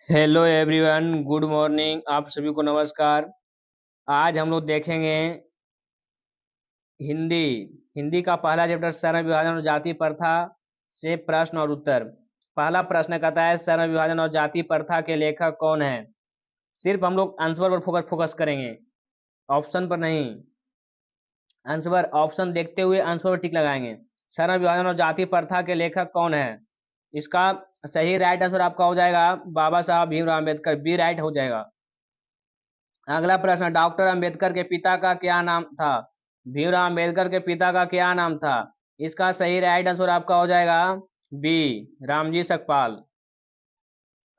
Hello everyone, good morning. आप सभी को नमस्कार। आज हम लोग देखेंगे हिंदी। हिंदी का पहला चैप्टर स्वर्ण विभाजन और जाति प्रथा से प्रश्न और उत्तर। पहला प्रश्न कहता है, स्वर्ण विभाजन और जाति प्रथा के लेखक कौन है। सिर्फ हम लोग आंसर पर फोकस करेंगे, ऑप्शन पर नहीं। आंसर ऑप्शन देखते हुए आंसर पर टिक लगाएंगे। स्वर्ण विभाजन और जाति प्रथा के लेखक कौन है। इसका सही राइट आंसर आपका हो जाएगा बाबा साहब भीमराव अम्बेडकर। बी राइट हो जाएगा। अगला प्रश्न, डॉक्टर अंबेडकर के पिता का क्या नाम था। भीमराव अंबेडकर के पिता का क्या नाम था। इसका सही राइट आंसर आपका हो जाएगा बी, रामजी सकपाल।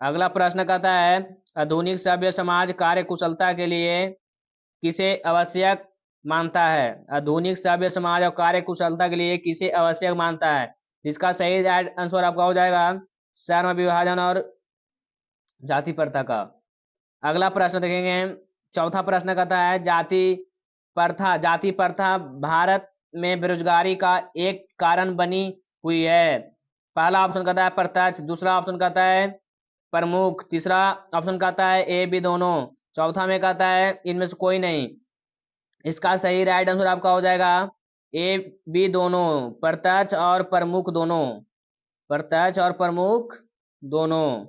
अगला प्रश्न कहता है, आधुनिक सभ्य समाज कार्य कुशलता के लिए किसे आवश्यक मानता है। आधुनिक सभ्य समाज और कार्य कुशलता के लिए किसे आवश्यक मानता है। इसका सही राइट आंसर आपका हो जाएगा स्वर्ण विभाजन और जाति प्रथा का। अगला प्रश्न देखेंगे, चौथा प्रश्न कहता है, जाति प्रथा भारत में बेरोजगारी का एक कारण बनी हुई है। पहला ऑप्शन कहता है प्रत्यक्ष, दूसरा ऑप्शन कहता है प्रमुख, तीसरा ऑप्शन कहता है ए बी दोनों, चौथा में कहता है इनमें से कोई नहीं। इसका सही राइट आंसर आपका हो जाएगा ए बी दोनों, प्रत्यक्ष और प्रमुख दोनों। प्रत्यक्ष और प्रमुख दोनों।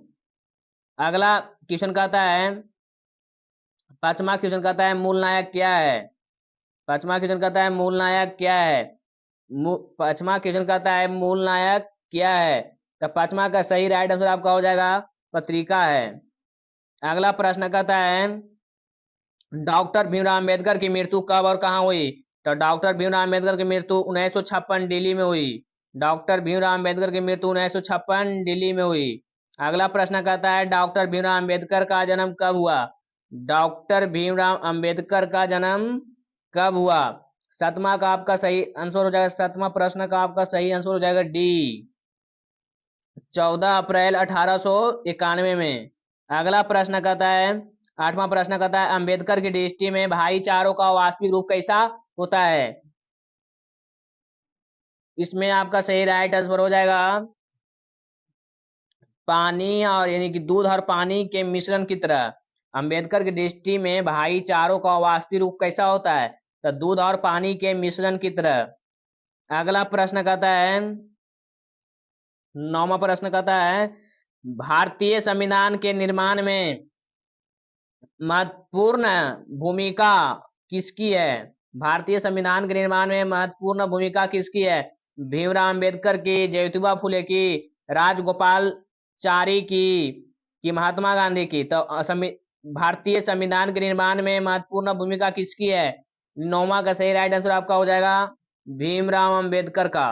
अगला क्वेश्चन कहता है, पांचवा क्वेश्चन कहता है मूल नायक क्या है। पांचवा क्वेश्चन कहता है मूल नायक क्या है। पांचवा क्वेश्चन कहता है मूल नायक क्या है। तो पांचवा का सही राइट आंसर आपका हो जाएगा पत्रिका है। अगला प्रश्न कहता है, डॉक्टर भीमराव अम्बेडकर की मृत्यु कब और कहाँ हुई। तो डॉक्टर भीमराव अम्बेडकर की मृत्यु 1956 दिल्ली में हुई। डॉक्टर भीमराव अम्बेडकर की मृत्यु 1956 दिल्ली में हुई। अगला प्रश्न कहता है, डॉक्टर भीमराव अम्बेडकर का जन्म कब हुआ। डॉक्टर भीमराव अंबेडकर का जन्म कब हुआ। सातवां का आपका सही आंसर हो जाएगा, सातवां प्रश्न का आपका सही आंसर हो जाएगा डी, 14 अप्रैल 1891 में। अगला प्रश्न कहता है, आठवां प्रश्न कहता है, अंबेडकर की दृष्टि में भाईचारों का वास्तविक रूप कैसा होता है। इसमें आपका सही राइट आंसर हो जाएगा पानी और यानी कि दूध और पानी के मिश्रण की तरह। अंबेडकर की दृष्टि में भाईचारों का वास्तविक रूप कैसा होता है। तो दूध और पानी के मिश्रण की तरह। अगला प्रश्न कहता है, नौवां प्रश्न कहता है, भारतीय संविधान के निर्माण में महत्वपूर्ण भूमिका किसकी है। भारतीय संविधान के निर्माण में महत्वपूर्ण भूमिका किसकी है। भीमराव अंबेडकर की, ज्योतिबा फुले की, राजगोपालचारी की, महात्मा गांधी की। तो भारतीय संविधान के निर्माण में महत्वपूर्ण भूमिका किसकी है। नौवां का सही राइट आंसर आपका हो जाएगा भीमराव अंबेडकर का।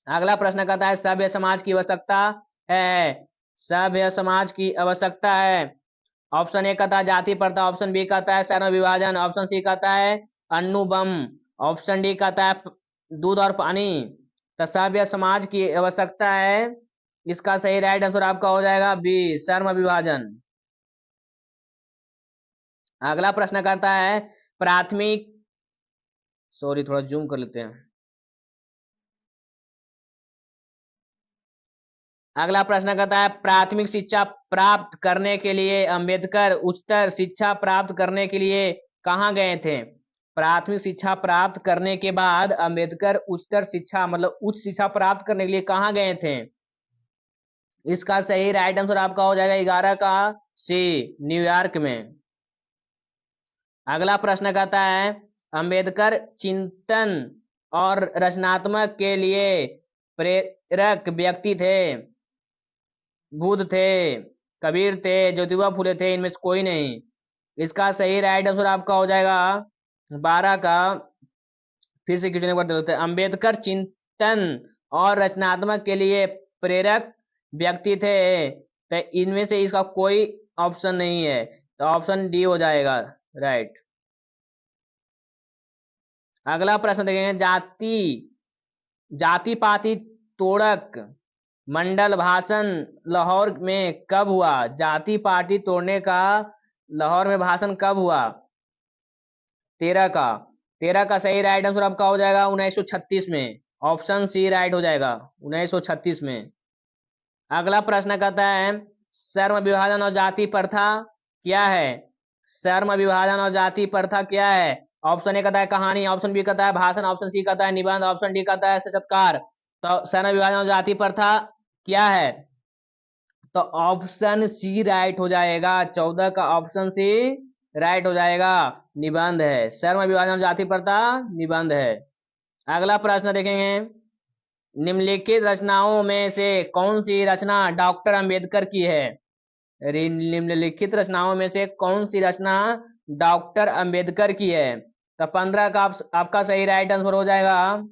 अगला प्रश्न कहता है, सभ्य समाज की आवश्यकता है। सभ्य समाज की आवश्यकता है। ऑप्शन ए कहता है जाति प्रथा, ऑप्शन बी कहता है स्वर्ण विभाजन, ऑप्शन सी कहता है अण्णु बम, ऑप्शन डी कहता है दूध और पानी। तो सभ्य समाज की आवश्यकता है। इसका सही राइट आंसर आपका हो जाएगा बी, स्वर्ण विभाजन। अगला प्रश्न करता है, प्राथमिक, सॉरी थोड़ा जूम कर लेते हैं। अगला प्रश्न कहता है, प्राथमिक शिक्षा प्राप्त करने के लिए अंबेडकर उच्चतर शिक्षा प्राप्त करने के लिए कहाँ गए थे। प्राथमिक शिक्षा प्राप्त करने के बाद अंबेडकर उच्चतर शिक्षा मतलब उच्च शिक्षा प्राप्त करने के लिए कहाँ गए थे। इसका सही राइट आंसर आपका हो जाएगा 11 का सी, न्यूयॉर्क में। अगला प्रश्न कहता है, अंबेडकर चिंतन और रचनात्मक के लिए प्रेरक व्यक्ति थे। बुद्ध थे, कबीर थे, ज्योतिबा फुले थे, इनमें से कोई नहीं। इसका सही राइट आंसर आपका हो जाएगा 12 का। फिर से क्वेश्चन एक बार देते हैं, अंबेडकर चिंतन और रचनात्मक के लिए प्रेरक व्यक्ति थे। तो इनमें से इसका कोई ऑप्शन नहीं है, तो ऑप्शन डी हो जाएगा राइट। अगला प्रश्न देखेंगे, जाति पाति तोड़क मंडल भाषण लाहौर में कब हुआ। जाति पार्टी तोड़ने का लाहौर में भाषण कब हुआ। 13 का सही राइट आंसर आपका हो जाएगा 1936 में, ऑप्शन सी राइट हो जाएगा 1936 में। अगला प्रश्न कहता है, श्रम विभाजन और जाति प्रथा क्या है? श्रम विभाजन और जाति प्रथा क्या है? ऑप्शन ए कहता है कहानी, ऑप्शन बी कहता है भाषण, ऑप्शन सी कहता है निबंध, ऑप्शन डी कहता है साक्षात्कार। तो श्रम विभाजन और जाति प्रथा क्या है? तो ऑप्शन सी राइट हो जाएगा। 14 का ऑप्शन सी राइट हो जाएगा, निबंध है। श्रम विभाजन और जाति प्रथा निबंध है। अगला प्रश्न देखेंगे, निम्नलिखित रचनाओं में से कौन सी रचना डॉक्टर अंबेडकर की है? निम्नलिखित रचनाओं में से कौन सी रचना डॉक्टर अंबेडकर की है? तो 15 का आपका सही राइट आंसर हो जाएगा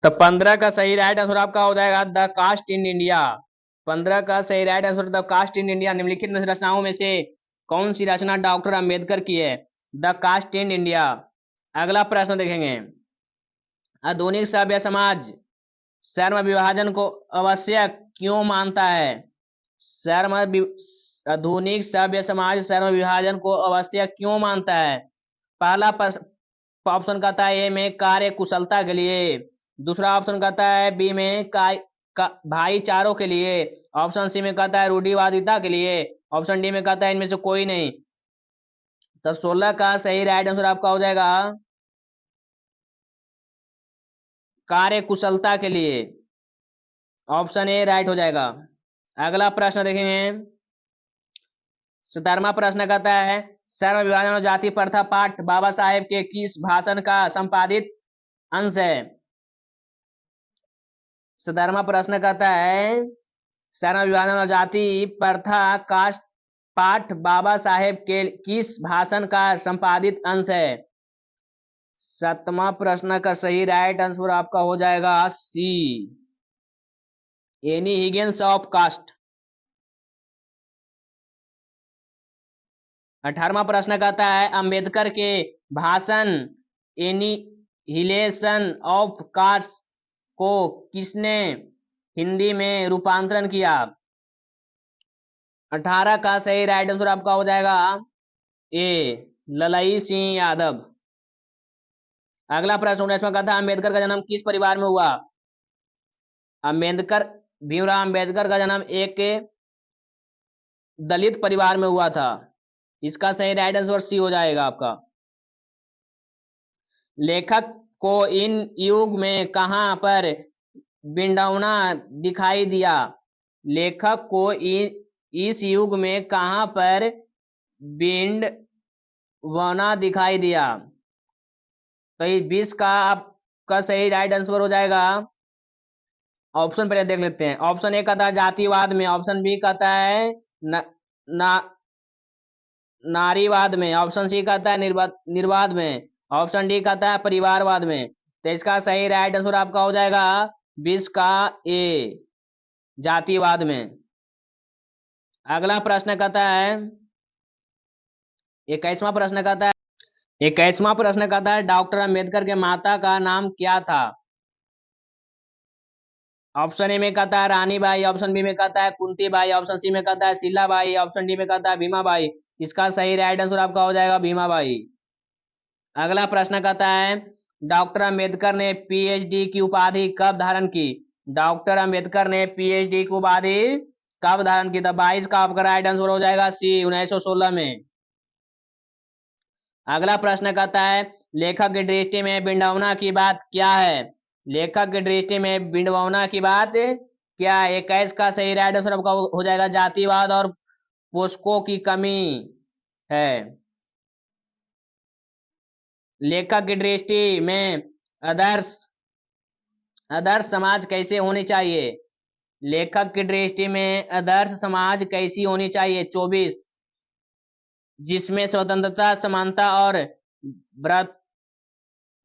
तो 15 का सही राइट आंसर आपका हो जाएगा द कास्ट इन इंडिया। 15 का सही right answer the caste in India. निम्नलिखित में से रचनाओं में से कौन सी रचना डॉक्टर अंबेडकर की है? The caste in India. अगला प्रश्न देखेंगे, आधुनिक सभ्य समाज श्रम विभाजन को आवश्यक क्यों मानता है? आधुनिक सभ्य समाज श्रम विभाजन को आवश्यक क्यों मानता है? पहला ऑप्शन कहता है ए में कार्य कुशलता के लिए, दूसरा ऑप्शन कहता है बी में भाईचारों के लिए, ऑप्शन सी में कहता है रूढ़िवादिता के लिए, ऑप्शन डी में कहता है इनमें से कोई नहीं। तो 16 का सही राइट आंसर आपका हो जाएगा कार्य कुशलता के लिए, ऑप्शन ए राइट हो जाएगा। अगला प्रश्न देखेंगे, 17वां प्रश्न कहता है श्रम विभाजन और जाति प्रथा पाठ बाबा साहेब के किस भाषण का संपादित अंश है? 17वां प्रश्न कहता है श्रम विभाजन और जाति प्रथा का पाठ बाबा साहेब के किस भाषण का संपादित अंश है? 7वां प्रश्न का सही राइट आंसर आपका हो जाएगा सी, एनी हिगेन्स ऑफ कास्ट। 18वां प्रश्न कहता है अंबेडकर के भाषण एनिहिलेशन ऑफ कास्ट को किसने हिंदी में रूपांतरण किया? 18 का सही राइट आंसर आपका हो जाएगा ए, ललई सिंह यादव। अगला प्रश्न 19वां कहता है अंबेडकर का जन्म किस परिवार में हुआ? भीमराव अंबेडकर का जन्म एक दलित परिवार में हुआ था। इसका सही राइट आंसर सी हो जाएगा आपका। लेखक को इन युग में कहां पर बिंडौना दिखाई दिया? लेखक को इस युग में कहां पर बिंडौना दिखाई दिया? तो 20 का आपका सही राइट आंसर हो जाएगा, ऑप्शन पहले देख लेते हैं। ऑप्शन ए कहता है जातिवाद में, ऑप्शन बी कहता है नारीवाद में, ऑप्शन सी कहता है निर्वाद में, ऑप्शन डी कहता है परिवारवाद में। तो इसका सही राइट आंसर आपका हो जाएगा 20 का ए, जातिवाद में। अगला प्रश्न कहता है 21वां प्रश्न कहता है 21वां प्रश्न कहता है डॉक्टर अंबेडकर के माता का नाम क्या था? ऑप्शन ए में कहता है रानीबाई, ऑप्शन बी में कहता है कुंतीबाई, ऑप्शन सी में कहता है शीलाबाई, ऑप्शन डी में कहता है भीमाबाई। इसका सही राइट आंसर आपका हो जाएगा भीमाबाई। अगला प्रश्न कहता है डॉक्टर अंबेडकर ने पीएचडी की उपाधि कब धारण की? डॉक्टर अंबेडकर ने पीएचडी की उपाधि कब धारण की? तो 22 का आपका राइट आंसर हो जाएगा सी, 1916 में। अगला प्रश्न कहता है लेखक की दृष्टि में बिंडौना की बात क्या है? लेखक की दृष्टि में बिंडौना की बात क्या है? 21 का सही राइट आंसर आपका हो जाएगा जातिवाद और पोस्को की कमी है। लेखक की दृष्टि में आदर्श समाज कैसे होनी चाहिए? लेखक की दृष्टि में आदर्श समाज कैसी होनी चाहिए? 24, जिसमें स्वतंत्रता, समानता और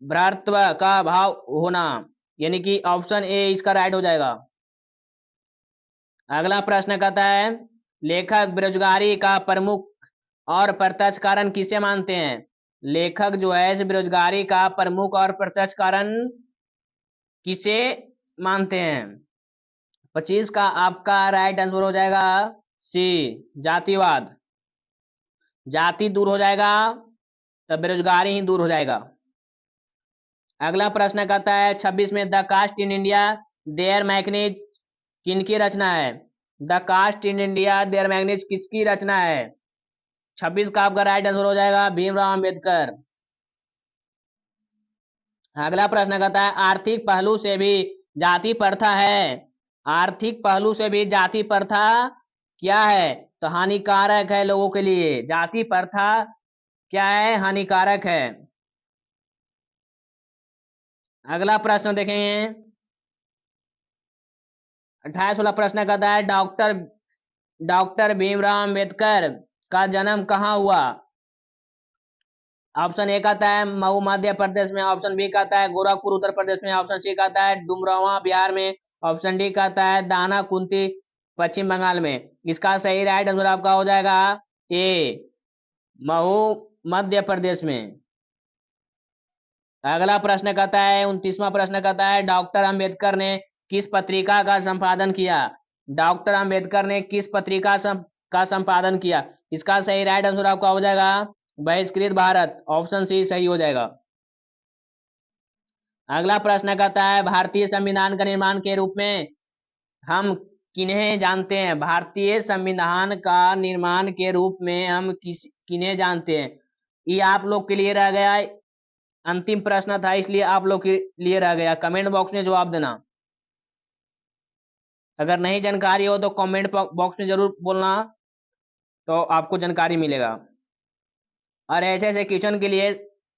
भ्रातृत्व का भाव होना, यानी कि ऑप्शन ए इसका राइट हो जाएगा। अगला प्रश्न कहता है लेखक बेरोजगारी का प्रमुख और प्रत्यक्ष कारण किसे मानते हैं? लेखक जो है इस बेरोजगारी का प्रमुख और प्रत्यक्ष कारण किसे मानते हैं? 25 का आपका राइट आंसर हो जाएगा सी जातिवाद। जाति दूर हो जाएगा तो बेरोजगारी ही दूर हो जाएगा। अगला प्रश्न कहता है 26 में, the caste in India their मैग्नीज किनकी रचना है? The caste in India their मैग्नीज किसकी रचना है? 26 का आपका राइट आंसर हो जाएगा भीमराव अंबेडकर। अगला प्रश्न कहता है आर्थिक पहलू से भी जाति प्रथा है। आर्थिक पहलू से भी जाति प्रथा क्या है? तो हानिकारक है लोगों के लिए। जाति प्रथा क्या है? हानिकारक है। अगला प्रश्न देखेंगे 28 वाला प्रश्न कहता है डॉक्टर भीमराव अंबेडकर का जन्म कहाँ हुआ? ऑप्शन ए कहता है मऊ मध्य प्रदेश में, ऑप्शन बी कहता है गोरखपुर उत्तर प्रदेश में, ऑप्शन सी कहता है डुमरवा बिहार में, ऑप्शन डी कहता है दाना कुंती पश्चिम बंगाल में। इसका सही राइट आंसर आपका हो जाएगा ए मऊ मध्य प्रदेश में। अगला प्रश्न कहता है 29वां प्रश्न कहता है डॉक्टर अंबेडकर ने किस पत्रिका का संपादन किया? डॉक्टर अंबेडकर ने किस पत्रिका का संपादन किया? इसका सही राइट आंसर आपका हो जाएगा बहिष्कृत भारत, ऑप्शन सी सही हो जाएगा। अगला प्रश्न कहता है भारतीय संविधान का निर्माण के रूप में हम किन्हें जानते हैं? भारतीय संविधान का निर्माण के रूप में हम किन्हें जानते हैं? ये आप लोग के लिए रह गया, अंतिम प्रश्न था इसलिए आप लोग के लिए रह गया। कमेंट बॉक्स में जवाब देना। अगर नहीं जानकारी हो तो कमेंट बॉक्स में जरूर बोलना, तो आपको जानकारी मिलेगा। और ऐसे ऐसे क्वेश्चन के लिए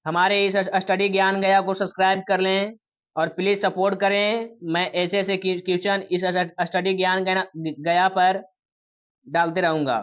हमारे इस स्टडी ज्ञान गया को सब्सक्राइब कर लें और प्लीज़ सपोर्ट करें। मैं ऐसे ऐसे क्वेश्चन इस स्टडी ज्ञान गया पर डालते रहूँगा।